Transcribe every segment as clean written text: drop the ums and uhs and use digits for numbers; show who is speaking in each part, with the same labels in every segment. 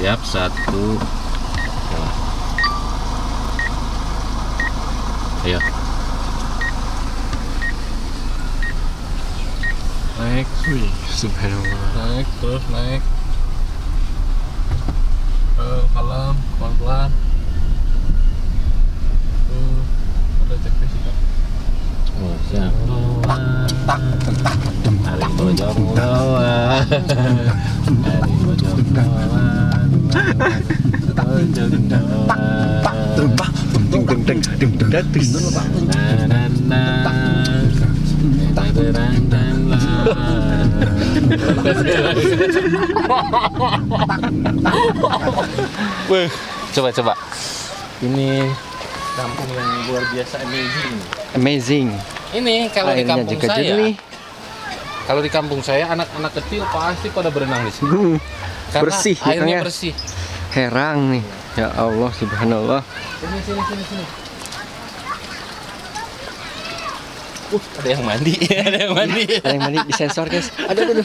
Speaker 1: Siap, 1. Ayo. Naik.
Speaker 2: Wih, subhanallah.
Speaker 1: Naik, terus naik. Kalem, pelan-pelan. Ada cek fisika. Oh, siap. Hari bojong lawan. Hari bojong lawan. Bojong coba. Ini kampung yang luar biasa
Speaker 2: Amazing.
Speaker 1: Ini kalau di
Speaker 2: Airnya
Speaker 1: kampung
Speaker 2: juga
Speaker 1: saya,
Speaker 2: jernih.
Speaker 1: kalau di kampung saya anak-anak kecil pasti pada berenang di sini. Karena
Speaker 2: Bersih,
Speaker 1: airnya
Speaker 2: makanya.
Speaker 1: bersih.
Speaker 2: Herang nih. Ya Allah, subhanallah.
Speaker 1: Sini. Ada yang mandi, ada yang mandi.
Speaker 2: Ada yang mandi disensor, guys. Aduh.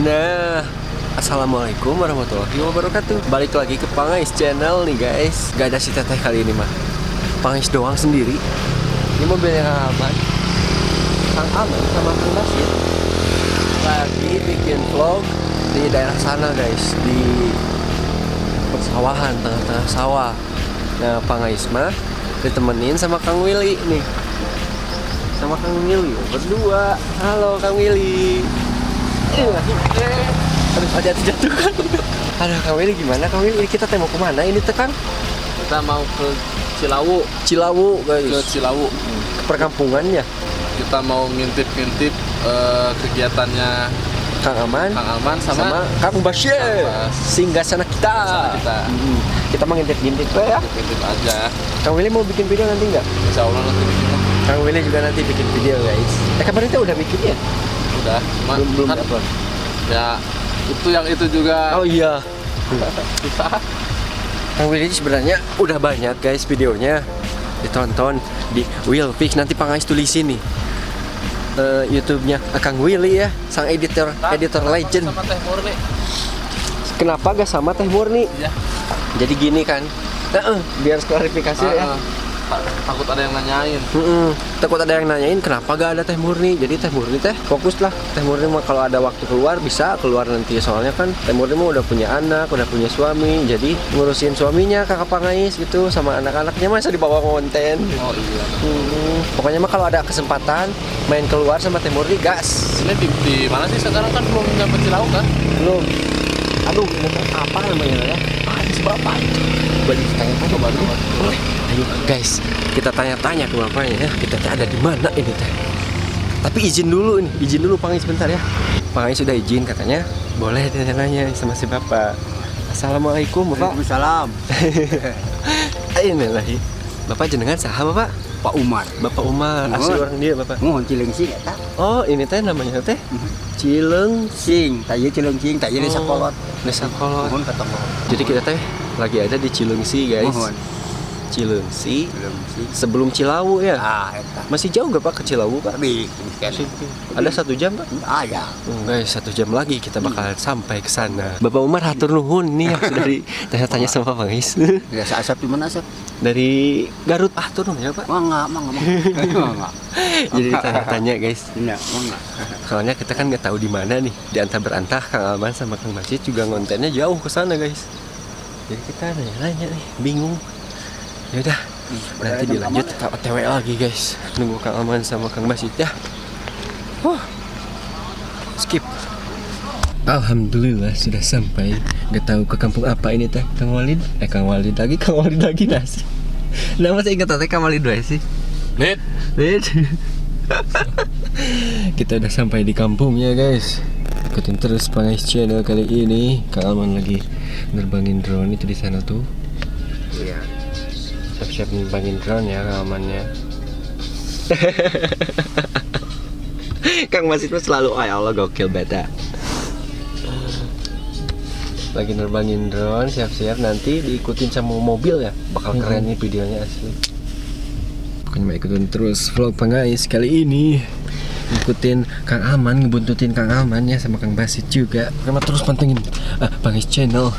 Speaker 2: Nah, assalamualaikum warahmatullahi wabarakatuh. Balik lagi ke Pangais Channel nih, guys. Gak ada si teteh kali ini mah. Pangais doang sendiri. Ini mobilnya Kang Aman sama Kang Basit lagi bikin vlog di daerah sana, guys, di persawahan, tengah-tengah sawah. Nah, Pangais mah ditemenin sama Kang Willy nih. Sama Kang Willy berdua. Halo Kang Willy. Aduh, jatuh kan. Aduh, Kang Willy gimana? Kang Willy, kita mau kemana ini teh, Kang?
Speaker 1: Kita mau ke Cilawu,
Speaker 2: guys.
Speaker 1: ke Cilawu.
Speaker 2: Ke perkampungannya.
Speaker 1: Kita mau ngintip-ngintip kegiatannya
Speaker 2: Kang Aman
Speaker 1: sama
Speaker 2: Kang Basyir. Singgasana kita. Kita mau ngintip-ngintip ya.
Speaker 1: Ngintip aja.
Speaker 2: Kang Willy mau bikin video nanti nggak?
Speaker 1: Insya Allah nanti bikin.
Speaker 2: Kang Willy juga nanti bikin video, guys. Kemarin itu udah bikin ya?
Speaker 1: Udah,
Speaker 2: belum
Speaker 1: kan,
Speaker 2: upload.
Speaker 1: Ya, itu juga.
Speaker 2: Oh iya.
Speaker 1: Susah.
Speaker 2: Kang Willy sebenarnya udah banyak, guys, videonya. Ditonton di Will Fix, nanti Pangais tulisin nih YouTube-nya Kang Willy ya, sang editor legend.
Speaker 1: Sama Teh Murni.
Speaker 2: Kenapa gak sama Teh Murni?
Speaker 1: Ya.
Speaker 2: Jadi gini kan, biar klarifikasi ya.
Speaker 1: Takut ada yang nanyain.
Speaker 2: Takut ada yang nanyain kenapa gak ada Teh Murni. Jadi Teh Murni fokus lah. Teh Murni mah kalau ada waktu keluar bisa keluar nanti. Soalnya kan Teh Murni mah udah punya anak, udah punya suami. Jadi ngurusin suaminya Kakak Pangais gitu, sama anak-anaknya masa dibawa konten.
Speaker 1: Oh iya.
Speaker 2: Pokoknya mah kalau ada kesempatan main keluar sama Teh Murni, gas.
Speaker 1: Ini di mana sih sekarang, kan belum nyampe Cilawu kan?
Speaker 2: Belum. Aduh, ini apa namanya ya? Di Bapak. Balik tanya-tanya coba dulu. Ayo guys, kita tanya-tanya ke bapaknya ya. Kita ada di mana ini teh. Tapi izin dulu Pangais sebentar ya. Pangais sudah izin katanya. Boleh tanya-tanya sama si bapak. Assalamualaikum bapak.
Speaker 3: Waalaikumsalam.
Speaker 2: Ini lagi. Bapak jenengan saha bapak?
Speaker 3: Pak Umar.
Speaker 2: Bapak Umar. Asli orang dia bapak.
Speaker 3: Mohon Cileungsing eta.
Speaker 2: Oh, ini teh namanya teh Cileungsing.
Speaker 3: Tanya Cileungsing, tanya Desa Kolot.
Speaker 2: Desa Kolot.
Speaker 3: Mohon ketemu.
Speaker 2: Jadi kita teh lagi ada di Cileungsi, guys.
Speaker 3: Mohon.
Speaker 2: Cileungsi
Speaker 3: Cileungsing.
Speaker 2: sebelum Cilawu ya.
Speaker 3: Eta.
Speaker 2: Masih jauh gak pak ke Cilawu pak?
Speaker 3: Tapi
Speaker 2: Ada 1 jam pak?
Speaker 3: ya.
Speaker 2: Guys, 1 jam lagi kita bakal sampai ke sana. Bapak Umar hatur nuhun nih yang sudah ditanya-tanya sama Pangais.
Speaker 3: Biasa asap di mana asap?
Speaker 2: Dari Garut. Turun ya pak.
Speaker 3: Mangga.
Speaker 2: Jadi ditanya-tanya guys.
Speaker 3: Iya, mangga.
Speaker 2: Soalnya kita kan nggak tahu di mana nih. Di antah berantah Kang Aman sama Kang Basit juga ngontennya jauh ke sana guys. Jadi kita nanya-nanya nih, bingung. Ya udah, nanti dilanjut kita OTW lagi guys. Nunggu Kang Aman sama Kang Basit ya. Skip. Alhamdulillah sudah sampai. Gak tahu ke kampung apa ini teh. Kang Walid lagi nasi. Nah masih ingat teh Kang Walid doy sih.
Speaker 1: Lid.
Speaker 2: Kita udah sampai di kampungnya guys. Ikutin terus Pangais Channel kali ini. Kang Aman lagi nerbangin drone itu di sana tuh.
Speaker 3: Iya.
Speaker 2: Siap-siap nerbangin drone ya Kang Amannya. Kang Basit selalu ya Allah gokil beta. Lagi nerbangin drone, siap-siap nanti diikutin sama mobil ya. Bakal keren nih videonya asli. Pokoknya mau ikutin terus vlog Pangais kali ini. ngikutin Kang Aman, ngebuntutin Kang Aman ya sama Kang Basit juga. Karena terus pantengin Bangis Channel.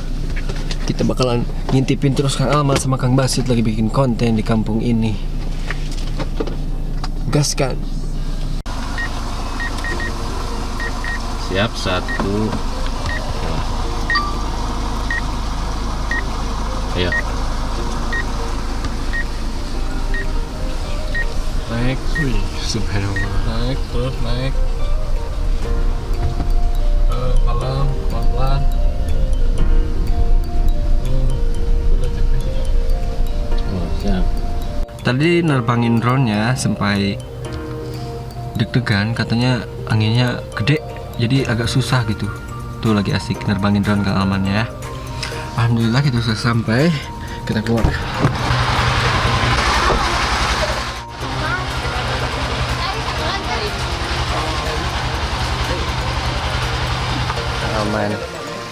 Speaker 2: Kita bakalan ngintipin terus Kang Aman sama Kang Basit lagi bikin konten di kampung ini. Gas kan?
Speaker 1: Siap, 1. Ayo. Naik, wih, subhanallah. Naik, terus naik. Pelan-pelan. Siap.
Speaker 2: Tadi nerbangin drone-nya sampai deg-degan, katanya anginnya gede, jadi agak susah gitu. Tuh lagi asik nerbangin drone Kang Aman ya. Alhamdulillah kita sudah sampai, kita keluar. Kang Aman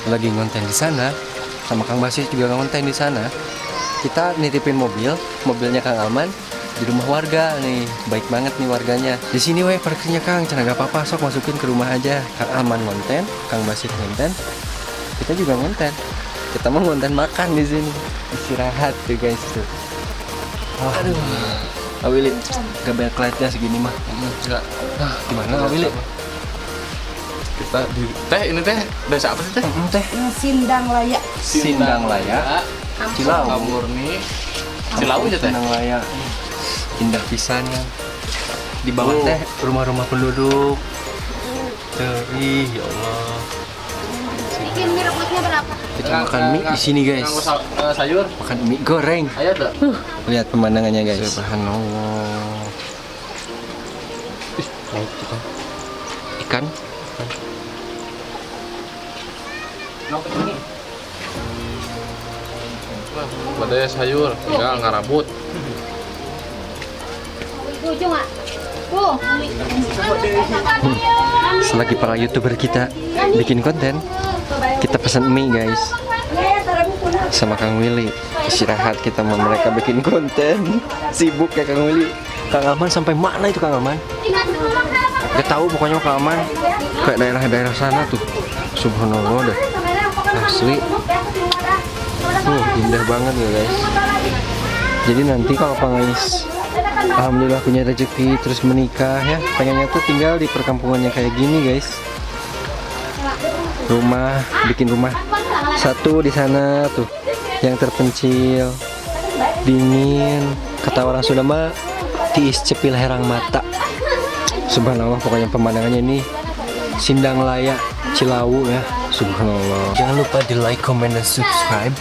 Speaker 2: lagi ngonten di sana, sama Kang Basit juga ngonten di sana. Kita nitipin mobilnya Kang Aman di rumah warga nih, baik banget nih warganya. Di sini weh parkirnya Kang, cenah gak apa-apa, sok masukin ke rumah aja. Kang Aman ngonten, Kang Basit ngonten, kita juga ngonten. Kita mau ngonten makan di sini, istirahat tuh guys tuh. Aduh, Awili, gak banyak lightnya segini mah.
Speaker 1: Enggak.
Speaker 2: Gimana Awili?
Speaker 1: Kita di ini desa apa sih teh?
Speaker 2: Teh
Speaker 4: Sindang Laya.
Speaker 2: Sindang Laya, Cilau.
Speaker 1: Murni. Cilau aja teh.
Speaker 2: Sindang Laya, indah pisannya. Di bawah teh rumah-rumah penduduk. Ih, ya Allah.
Speaker 4: Bikin mie rebusnya berapa?
Speaker 2: Kita makan mie di sini guys.
Speaker 1: Sayur.
Speaker 2: Makan mie goreng.
Speaker 1: Ayo dah.
Speaker 2: Lihat pemandangannya guys.
Speaker 1: Subhanallah. Laut kita.
Speaker 2: Ikan.
Speaker 1: Badai sayur, tinggal ngarabut.
Speaker 4: Ujung ah. Tuh.
Speaker 2: Selagi para YouTuber kita bikin konten, kita pesan mie guys. Sama Kang Willy. Istirahat kita sama mereka bikin konten. Sibuk ya Kang Willy. Kang Aman sampai mana itu Kang Aman? Gak tahu pokoknya Kang Aman kayak daerah-daerah sana tuh. Subhanallah dah. Asli. Indah banget ya guys. Jadi nanti kalau Pangais alhamdulillah punya rezeki terus menikah ya, pengennya tuh tinggal di perkampungannya kayak gini guys. Bikin rumah satu di sana tuh yang terpencil, dingin, kata orang Sunda mah tiis cepil herang mata. Subhanallah, pokoknya pemandangannya ini Sindang Laya, Cilau ya. Subhanallah. Jangan lupa di like, comment, dan subscribe.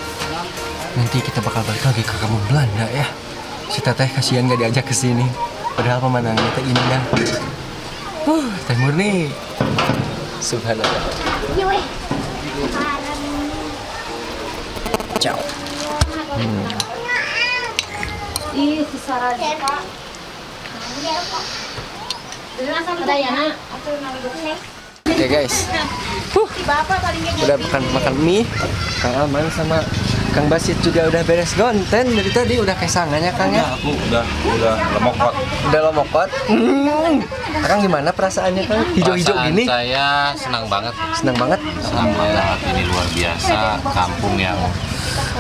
Speaker 2: Nanti kita bakal balik lagi ke kampung Belanda ya. Si Teteh kasihan gak diajak ke sini. Padahal pemandangannya teh indah. Teh murni. Subhanallah. Ciao.
Speaker 4: Ih, kisaran. Ada ya nak?
Speaker 2: Oke guys. Udah makan mie. Kang Aman sama Kang Basit juga udah beres konten dari tadi, udah kesangannya Kang ya.
Speaker 3: Aku udah lemokot.
Speaker 2: Udah lomokot. Kang gimana perasaannya Kang? Hijau-hijau
Speaker 1: Perasaan
Speaker 2: gini.
Speaker 1: Saya senang banget.
Speaker 2: Senang banget.
Speaker 1: Senang banget, ini luar biasa, kampung yang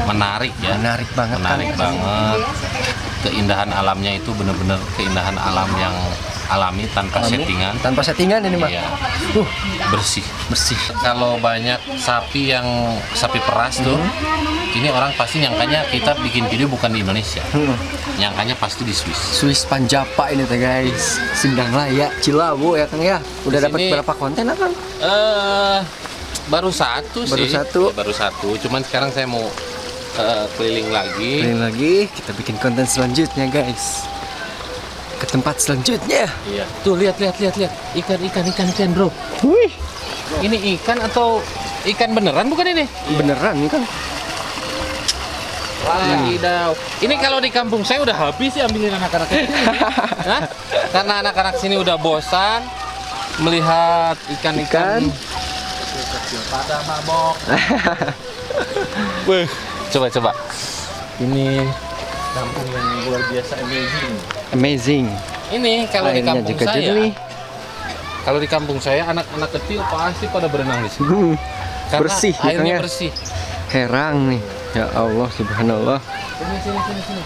Speaker 1: menarik ya.
Speaker 2: Menarik banget.
Speaker 1: Menarik
Speaker 2: Kang.
Speaker 1: banget. Keindahan alamnya itu benar-benar keindahan alam yang alami tanpa settingan.
Speaker 2: Tanpa settingan ini mah.
Speaker 1: Iya. Bersih. Kalau banyak sapi peras tuh, ini orang pasti nyangkanya kita bikin video bukan di Indonesia. Nyangkanya pasti di Swiss.
Speaker 2: Swiss Panjapa ini teh guys. Sindang Laya, Cilawu ya Kang ya. Udah dapat
Speaker 1: Sini-
Speaker 2: berapa konten Kang?
Speaker 1: Baru satu
Speaker 2: Baru
Speaker 1: sih.
Speaker 2: satu.
Speaker 1: Baru satu. Cuman sekarang saya mau keliling lagi.
Speaker 2: Kalian lagi kita bikin konten selanjutnya guys. Ke tempat selanjutnya.
Speaker 1: Iya. Tuh lihat. Ikan bro.
Speaker 2: Wih,
Speaker 1: Ini ikan atau ikan beneran bukan ini?
Speaker 2: beneran nih Kang.
Speaker 1: Wadidaw. Ini kalau di kampung saya udah habis ya ambilin anak-anak ini. Hah? Karena anak-anak sini udah bosan melihat ikan-ikan kecil pada mabok. Wih, coba. Ini kampung yang luar biasa amazing.
Speaker 2: Amazing.
Speaker 1: Ini kalau di
Speaker 2: Airnya
Speaker 1: kampung
Speaker 2: juga
Speaker 1: saya
Speaker 2: jernih.
Speaker 1: Kalau di kampung saya anak-anak kecil pasti pada berenang di sini. Karena
Speaker 2: Bersih,
Speaker 1: airnya
Speaker 2: makanya.
Speaker 1: bersih.
Speaker 2: Herang nih. Ya Allah, subhanallah.
Speaker 1: Sini.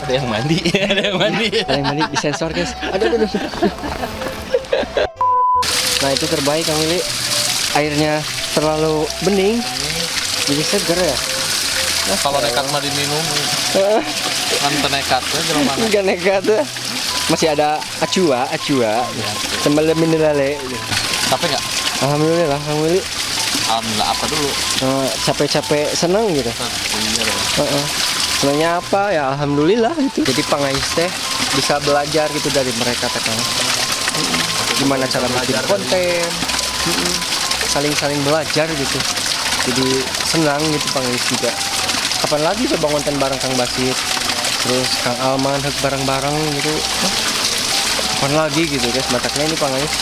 Speaker 1: Ada yang mandi, ada yang mandi.
Speaker 2: Ada yang mandi disensor guys. Aduh. Nah itu terbaik Kang Willy. Airnya terlalu bening, jadi seger ya.
Speaker 1: Kalau nekat mah diminum, kan penekatnya jelema.
Speaker 2: Enggak nekat tuh. Masih ada acua, sambal minerale.
Speaker 1: Capek nggak?
Speaker 2: Alhamdulillah Kang Willy.
Speaker 1: Alhamdulillah apa dulu?
Speaker 2: Capek-capek seneng gitu.
Speaker 1: Iya dong.
Speaker 2: Senangnya apa ya alhamdulillah gitu. Jadi pangais teh bisa belajar gitu dari mereka teh Kang. Gimana cara bikin konten, saling belajar gitu. Jadi senang gitu pangais juga. Kapan lagi coba konten bareng Kang Basit, terus Kang Alman bareng-bareng gitu. Kapan lagi gitu guys, mataknya ini pangais.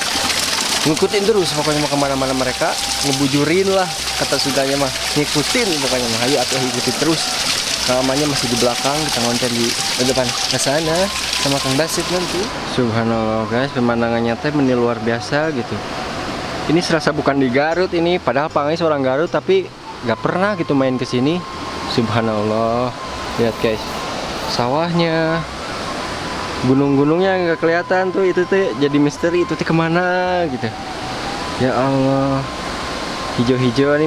Speaker 2: Ngikutin terus pokoknya mau kemana-mana mereka, ngebujurin lah kata sudahnya mah, ngikutin pokoknya mah. Ayo atuh ikutin terus. Namanya masih di belakang, kita ngonten di depan ke sana sama Kang Basit nanti. Subhanallah guys, pemandangannya teh benih luar biasa gitu. Ini serasa bukan di Garut ini, padahal pangais orang Garut tapi nggak pernah gitu main ke sini. Subhanallah, lihat guys, sawahnya, gunung-gunungnya nggak kelihatan tuh, itu teh jadi misteri itu teh kemana gitu. Ya Allah, hijau-hijau ini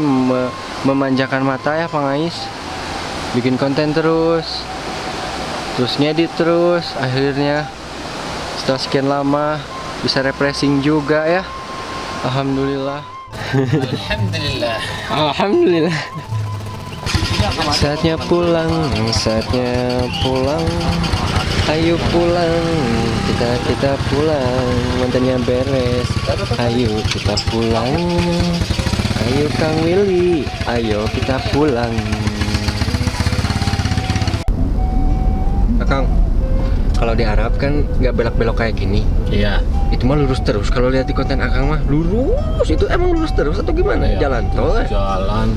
Speaker 2: memanjakan mata ya pangais. Bikin konten terus ngedit terus, akhirnya setelah sekian lama bisa refreshing juga ya. Alhamdulillah. Alhamdulillah. Saatnya pulang, ayo pulang, kita pulang, mantannya beres, ayo kita pulang, ayo Kang Willy, ayo kita pulang. Kang, kalau di Arab kan nggak belok-belok kayak gini.
Speaker 1: Iya.
Speaker 2: Itu mah lurus terus. Kalau lihat di konten Akang mah lurus. Itu emang lurus terus atau gimana?
Speaker 1: Iya,
Speaker 2: Jalan tol ya?
Speaker 1: Jalan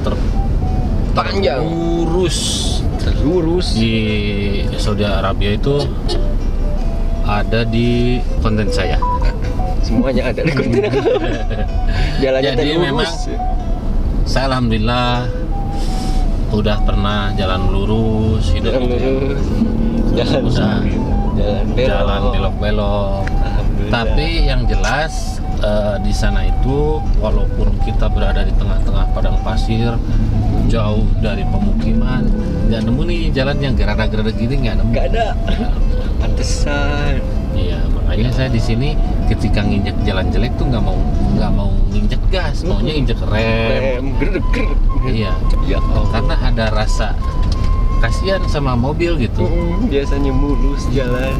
Speaker 2: Panjang. Lurus.
Speaker 1: Di Saudi Arabia itu ada di konten saya.
Speaker 2: Semuanya ada di konten Akang. Jalannya
Speaker 1: Jadi
Speaker 2: teh lurus.
Speaker 1: memang saya alhamdulillah udah pernah jalan lurus, hidup
Speaker 2: Jalan lurus. Jalan
Speaker 1: udah
Speaker 2: jalan belok.
Speaker 1: belok.
Speaker 2: Alhamdulillah.
Speaker 1: Tapi yang jelas di sana itu walaupun kita berada di tengah-tengah padang pasir, jauh dari pemukiman, nggak nemu nih jalan yang gerada-gerada gini, nggak nemu.
Speaker 2: Nggak ada. Pantesan.
Speaker 1: Iya, makanya saya di sini ketika nginjek jalan jelek tuh nggak mau nginjek gas, maunya injek rem.
Speaker 2: Gerek.
Speaker 1: Iya.
Speaker 2: Ya Allah.
Speaker 1: Karena ada rasa kasihan sama mobil gitu.
Speaker 2: Biasanya mulus jalan.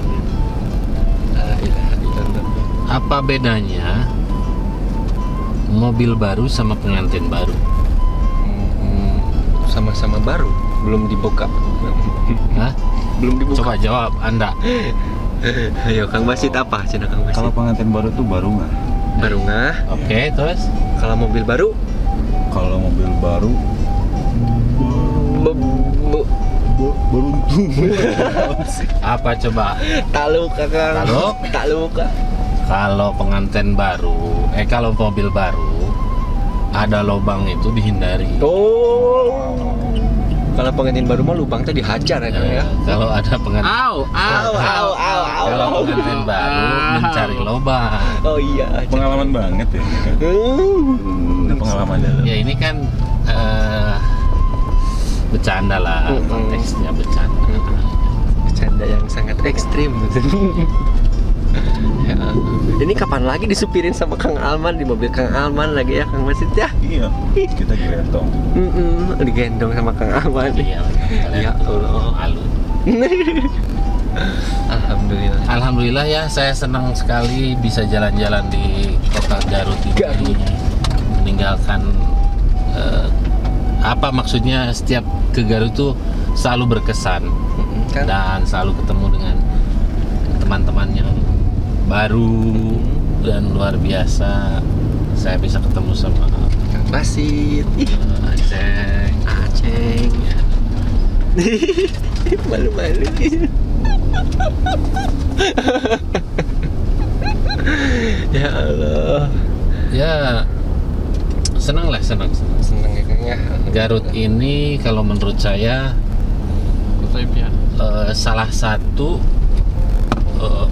Speaker 1: Apa bedanya mobil baru sama pengantin baru?
Speaker 2: Sama-sama baru, belum dibuka.
Speaker 1: Hah?
Speaker 2: Belum dibuka.
Speaker 1: Coba jawab Anda.
Speaker 2: Ayo Kang Basit apa? Cina Kang Basit.
Speaker 3: Kalau pengantin baru tuh baru nggak?
Speaker 2: Baru nggak?
Speaker 1: Oke, terus?
Speaker 2: Kalau mobil baru?
Speaker 3: Kalau mobil baru beruntung.
Speaker 1: Apa coba?
Speaker 2: Taluk Kang.
Speaker 1: Taluk?
Speaker 2: Taluk.
Speaker 1: Kalau pengantin baru, kalau mobil baru ada lubang itu dihindari.
Speaker 2: Oh. Kalau pengantin baru mah lubang teh dihajar ya Kang ya.
Speaker 1: Kalau ada pengantin Kalau pengantin baru mencari lubang.
Speaker 2: Oh iya.
Speaker 3: Pengalaman banget ya. Ada pengalaman dalam.
Speaker 1: Ya ini kan bercanda lah, konteksnya bercanda.
Speaker 2: Bercanda yang sangat ekstrim. Ya, ini kapan lagi disupirin sama Kang Alman di mobil Kang Alman lagi ya Kang Basit ya?
Speaker 3: Iya, kita gendong.
Speaker 2: Digendong sama Kang Alman.
Speaker 1: Iya,
Speaker 2: Ya Allah.
Speaker 1: malu.
Speaker 2: Alhamdulillah.
Speaker 1: Alhamdulillah ya, saya senang sekali bisa jalan-jalan di kota Garut ini. Meninggalkan apa maksudnya setiap ke Garut tuh selalu berkesan dan selalu ketemu dengan teman-teman yang baru dan luar biasa. Saya bisa ketemu sama
Speaker 2: Kang Basit.
Speaker 1: Aceng.
Speaker 2: Malu-malu. Ya Allah.
Speaker 1: Ya senang lah, senang.
Speaker 2: Seneng ya Kang ya.
Speaker 1: Garut ini kalau menurut saya salah satu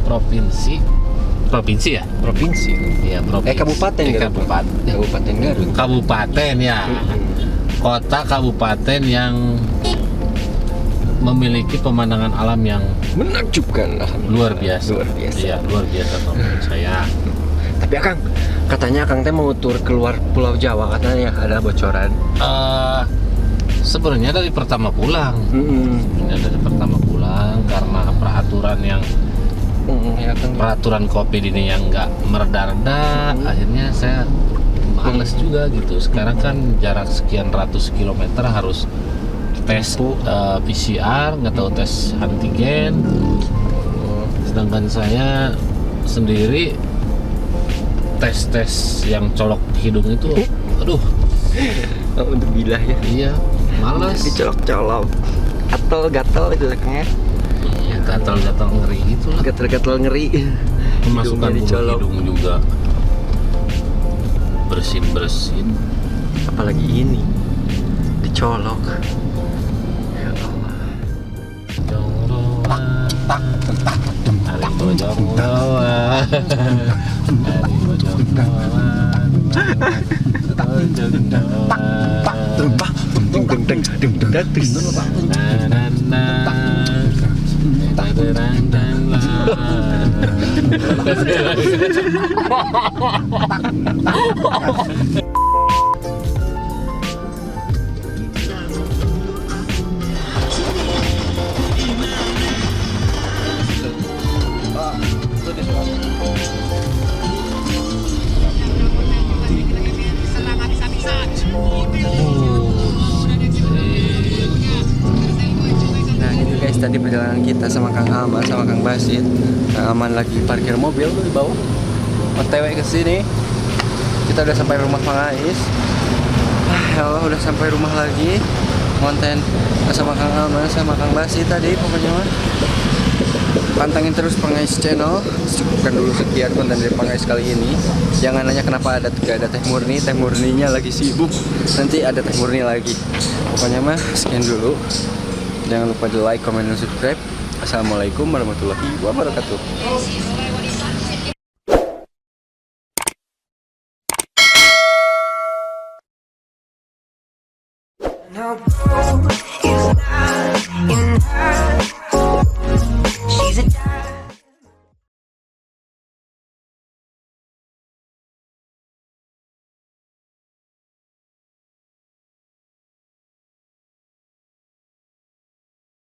Speaker 1: provinsi ya,
Speaker 2: Provinsi.
Speaker 1: ya provinsi.
Speaker 2: Kabupaten Garut. Kabupaten Garut.
Speaker 1: Kabupaten ya, kota kabupaten yang memiliki pemandangan alam yang
Speaker 2: Menakjubkan lah.
Speaker 1: luar biasa.
Speaker 2: Luar biasa.
Speaker 1: Iya, luar biasa menurut saya.
Speaker 2: Tapi Akang, katanya Akang teh mau tur keluar Pulau Jawa, katanya ada bocoran.
Speaker 1: Sebenarnya dari pertama pulang,
Speaker 2: Mm-mm.
Speaker 1: dari pertama pulang karena peraturan yang
Speaker 2: Ya Kang.
Speaker 1: peraturan COVID ini yang nggak mereda-reda, akhirnya saya males juga gitu. Sekarang kan jarak sekian ratus kilometer harus tes PCR, nggak tahu tes antigen. Sedangkan saya sendiri tes yang colok hidung itu, aduh,
Speaker 2: Oh, untuk bilah ya.
Speaker 1: iya, males.
Speaker 2: Dicolok-colok. Gatel-gatel itu Kang ya.
Speaker 1: Iya, gatal-gatal ngeri gitu lah.
Speaker 2: Gatel-gatel ngeri.
Speaker 1: Memasukkan
Speaker 2: Hidungnya
Speaker 1: bulu
Speaker 2: dicolok.
Speaker 1: hidung juga bersin-bersin.
Speaker 2: Apalagi ini dicolok. Ya Allah.
Speaker 1: Hari bojong roa. Hari bojong roa. Na, na, na. Terang dan
Speaker 2: Nah itu guys, tadi perjalanan kita sama Kang Aman, sama Kang Basit. Kang Aman lagi parkir mobil tuh di bawah. OTW ke sini. Kita udah sampai rumah Pangais. Ya Allah, udah sampai rumah lagi. Konten sama Kang Aman, sama Kang Basit tadi pokoknya mah. Pantengin terus Pangais channel. Cukupkan dulu sekian konten dari Pangais kali ini. Jangan nanya kenapa gak ada Teh Murni. Teh Murninya lagi sibuk. Nanti ada Teh Murni lagi. Pokoknya mah sekian dulu. Jangan lupa di like, comment, dan subscribe. Assalamualaikum warahmatullahi wabarakatuh.
Speaker 5: Now